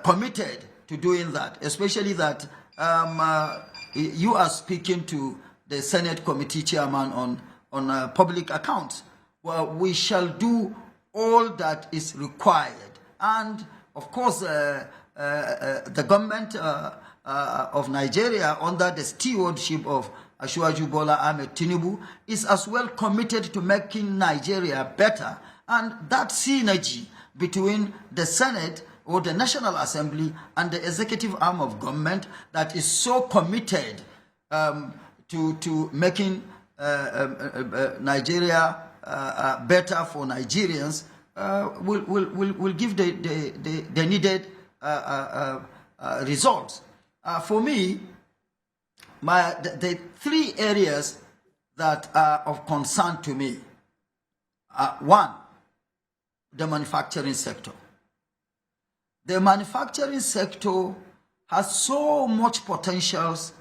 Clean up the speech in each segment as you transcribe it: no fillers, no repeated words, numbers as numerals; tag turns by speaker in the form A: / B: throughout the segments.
A: committed to doing that, especially that you are speaking to the Senate Committee Chairman on public accounts. Well, we shall do all that is required. And, of course, the government of Nigeria, under the stewardship of Asiwaju Bola Ahmed Tinubu, is as well committed to making Nigeria better. And that synergy between the Senate or the National Assembly and the executive arm of government that is so committed to making Nigeria better for Nigerians will give the needed results. For me, the three areas that are of concern to me are: one, the manufacturing sector. The manufacturing sector has so much potentials,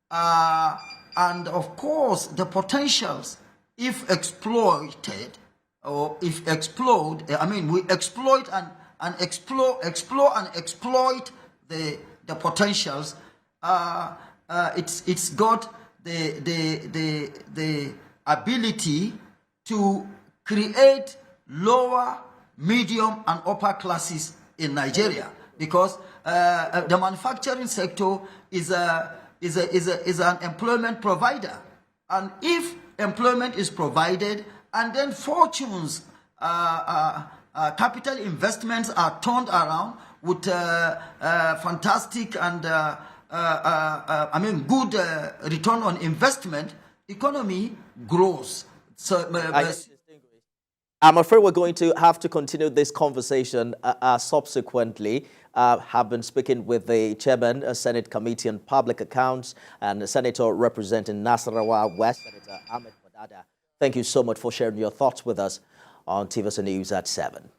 A: and of course, the potentials, if exploited, or if explode, I mean, we exploit and explore and exploit the potentials. It's got the ability to create lower, medium, and upper classes in Nigeria, because the manufacturing sector is an employment provider, and if employment is provided and then fortunes, capital investments are turned around with fantastic and good return on investment, economy grows. So,
B: I'm afraid we're going to have to continue this conversation subsequently. Have been speaking with the chairman, Senate Committee on Public Accounts, and the senator representing Nasarawa West, Senator Ahmed Wadada. Thank you so much for sharing your thoughts with us on TVC News at 7.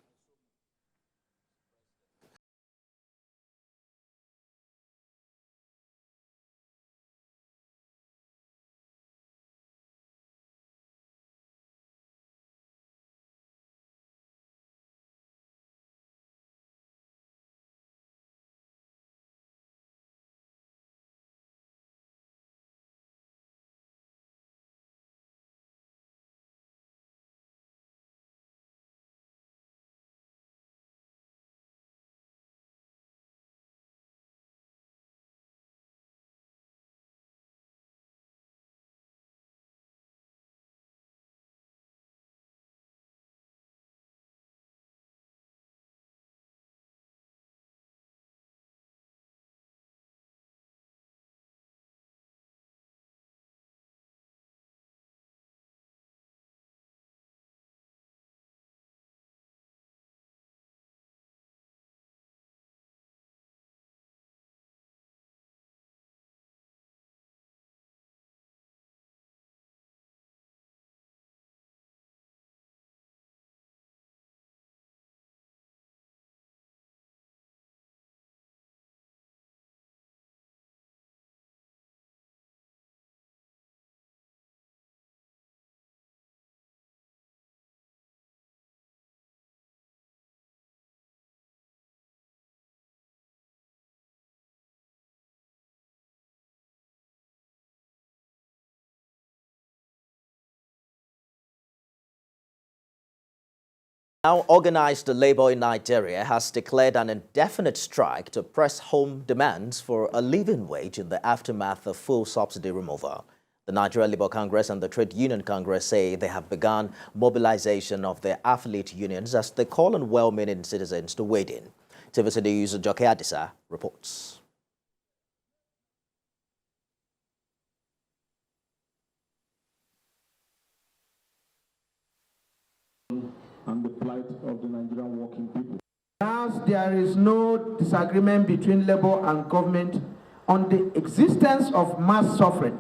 B: Now, Organised Labour in Nigeria has declared an indefinite strike to press home demands for a living wage in the aftermath of full subsidy removal. The Nigeria Labour Congress and the Trade Union Congress say they have begun mobilization of their affiliate unions as they call on well-meaning citizens to wade in. TVC News' Joke Adisa reports.
C: And the plight of the Nigerian working people.
D: As there is no disagreement between labor and government on the existence of mass suffering,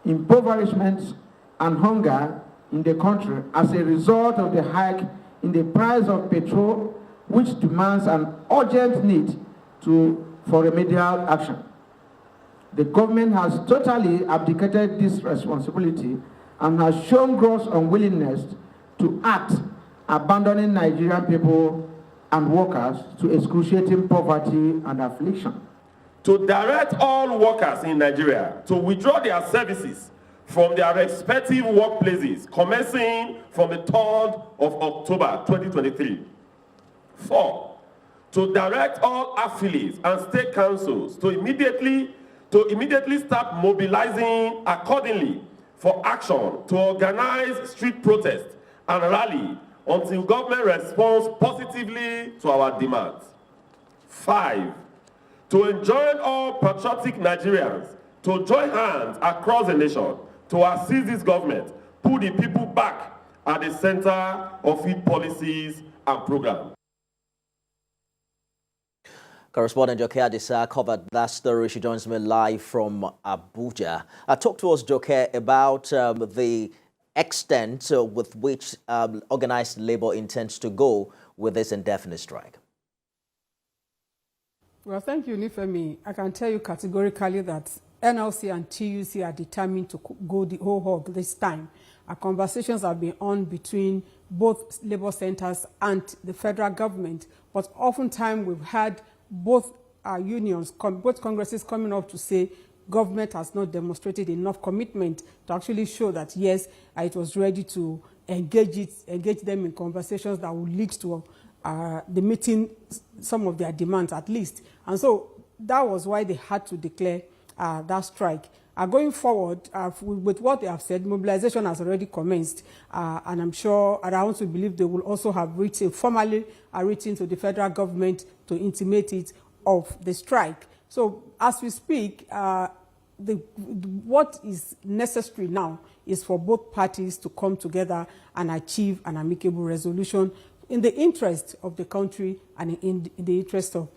D: impoverishment, and hunger in the country as a result of the hike in the price of petrol, which demands an urgent need for remedial action. The government has totally abdicated this responsibility and has shown gross unwillingness to act, abandoning Nigerian people and workers to excruciating poverty and affliction.
E: To direct all workers in Nigeria to withdraw their services from their respective workplaces commencing from the 3rd of October 2023. 4. To direct all affiliates and state councils to immediately start mobilizing accordingly for action to organize street protests and rally until government responds positively to our demands. 5. To enjoin all patriotic Nigerians to join hands across the nation to assist this government, put the people back at the center of its policies and programs.
B: Correspondent Joke Adisa covered that story. She joins me live from Abuja. Talk to us, Joke, about the extent with which organized labor intends to go with this indefinite strike.
F: Well, thank you, Nifemi. I can tell you categorically that NLC and TUC are determined to go the whole hog this time. Our conversations have been on between both labor centers and the federal government, but oftentimes we've had both unions, both congresses coming up to say government has not demonstrated enough commitment to actually show that, yes, it was ready to engage them in conversations that would lead to the meeting some of their demands at least. And so that was why they had to declare that strike. Going forward, with what they have said, mobilization has already commenced, and I'm sure, and I want to believe they will also have formally written to the federal government to intimate it of the strike. So as we speak, what is necessary now is for both parties to come together and achieve an amicable resolution in the interest of the country and in the interest of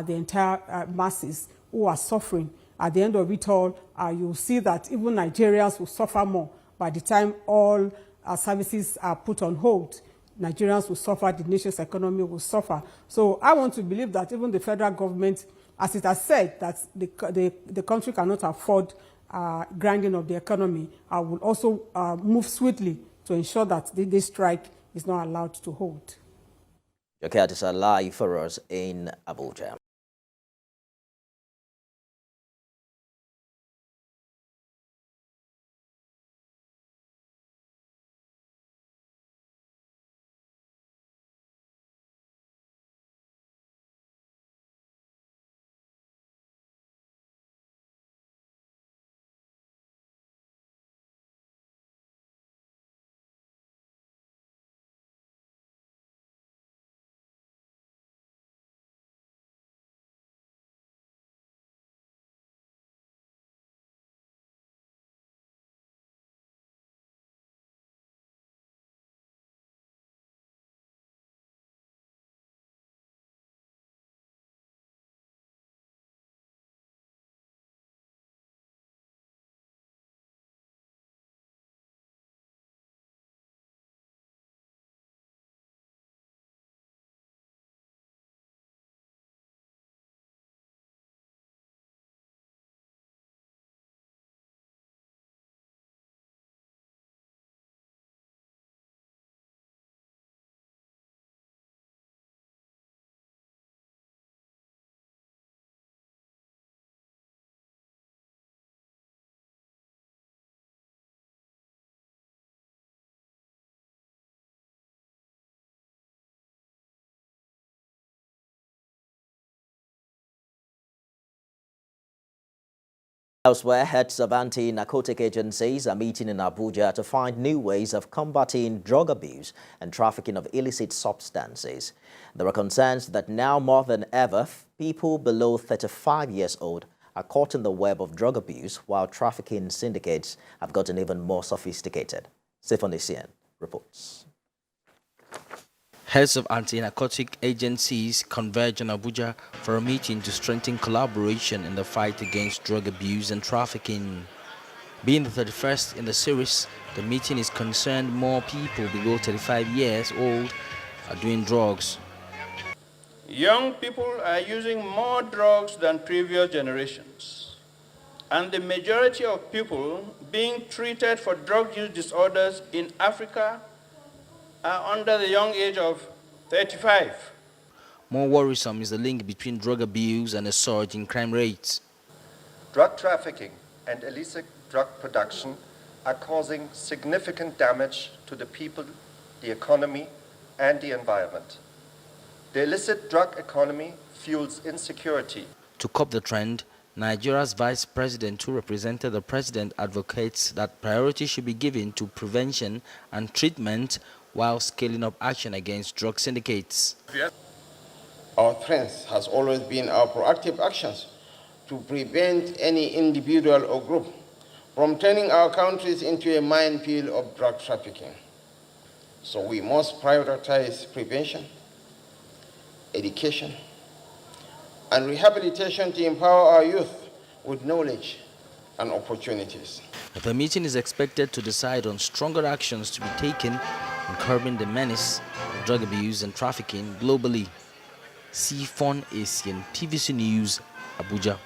F: the entire masses who are suffering. At the end of it all, you'll see that even Nigerians will suffer more. By the time all services are put on hold, Nigerians will suffer, the nation's economy will suffer. So I want to believe that even the federal government, as it has said, that the country cannot afford grinding of the economy, will also move swiftly to ensure that this strike is not allowed to hold.
B: Joke Adisa live for us in Abuja. Elsewhere, heads of anti-narcotic agencies are meeting in Abuja to find new ways of combating drug abuse and trafficking of illicit substances. There are concerns that now more than ever, people below 35 years old are caught in the web of drug abuse, while trafficking syndicates have gotten even more sophisticated. Siphonisien reports.
G: Heads of anti-narcotic agencies converge in Abuja for a meeting to strengthen collaboration in the fight against drug abuse and trafficking. Being the 31st in the series, the meeting is concerned more people below 35 years old are doing drugs.
H: Young people are using more drugs than previous generations, and the majority of people being treated for drug use disorders in Africa are under the young age of 35.
G: More worrisome is the link between drug abuse and a surge in crime rates.
I: Drug trafficking and illicit drug production are causing significant damage to the people, the economy, and the environment. The illicit drug economy fuels insecurity.
G: To curb the trend, Nigeria's vice president, who represented the president, advocates that priority should be given to prevention and treatment while scaling up action against drug syndicates.
J: Our strength has always been our proactive actions to prevent any individual or group from turning our countries into a minefield of drug trafficking. So we must prioritize prevention, education, and rehabilitation to empower our youth with knowledge and opportunities.
G: The meeting is expected to decide on stronger actions to be taken in curbing the menace of drug abuse and trafficking globally. Sifon Asian, TVC News, Abuja.